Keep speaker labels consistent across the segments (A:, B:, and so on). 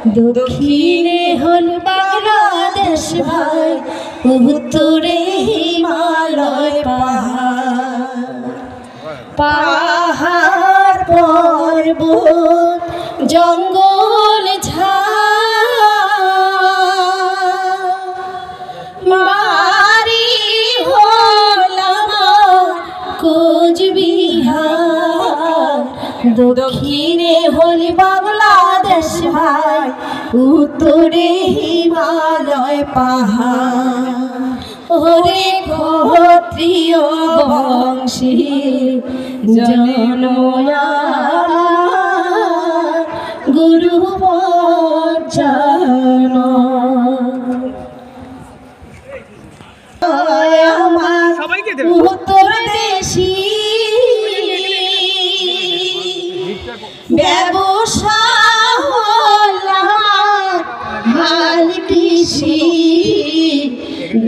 A: দক্ষিণে হল বাংলাদেশ ভাই, উত্তরে হিমালয় পাহাড়। পাহাড় পর্বত জঙ্গল বাড়ি হল কোচবিহার। দক্ষিণে হল বাংলাদেশ ভাই, উত্তরে হিমালয় পাহাড়। ওরে ক্ষত্রিয় বংশী জনয়া গুরু বচন। উত্তর দেশি ব্যবসা হাল কৃষি,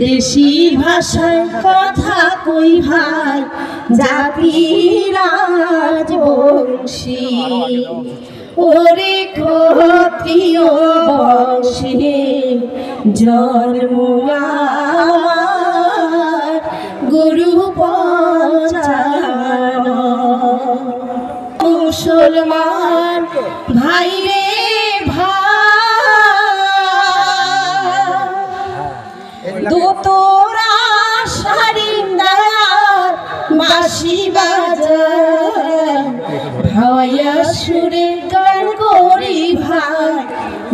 A: দেশি ভাষায় কথা কই ভাই, জাতি রাজবংশী। ওরে ক্ষত্রিয় বংশী জন্ম গুরু বচন। মুসলমান ভাই রে ভাই, দোতরা সারিন্দার বাঁশি বাজার। ভাইয়া সুরে গান করি ভাই,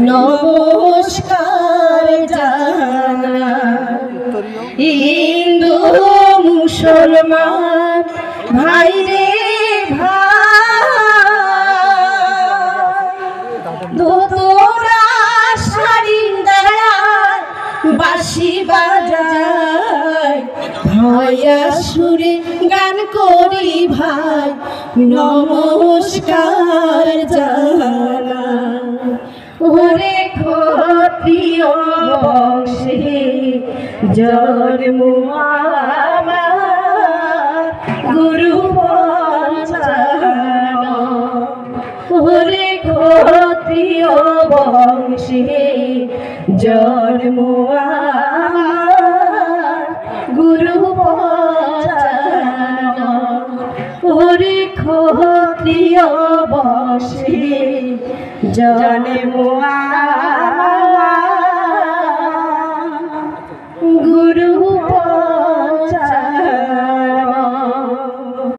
A: নমস্কার জানাই। হিন্দু মুসলমান ভাই রে ভাই, দোতরা সারিন্দার বাঁশি বাজায়। ভাইয়া সুরে গান করি ভাই, নমস্কার জানাই। ওরে ক্ষত্রিয় বংশী জন্ম আমার গুরু বচন। ওরে ক্ষত্রিয় বংশী জন্ম আমার গুরু বচন। ওরে ক্ষত্রিয় বংশী জন্ম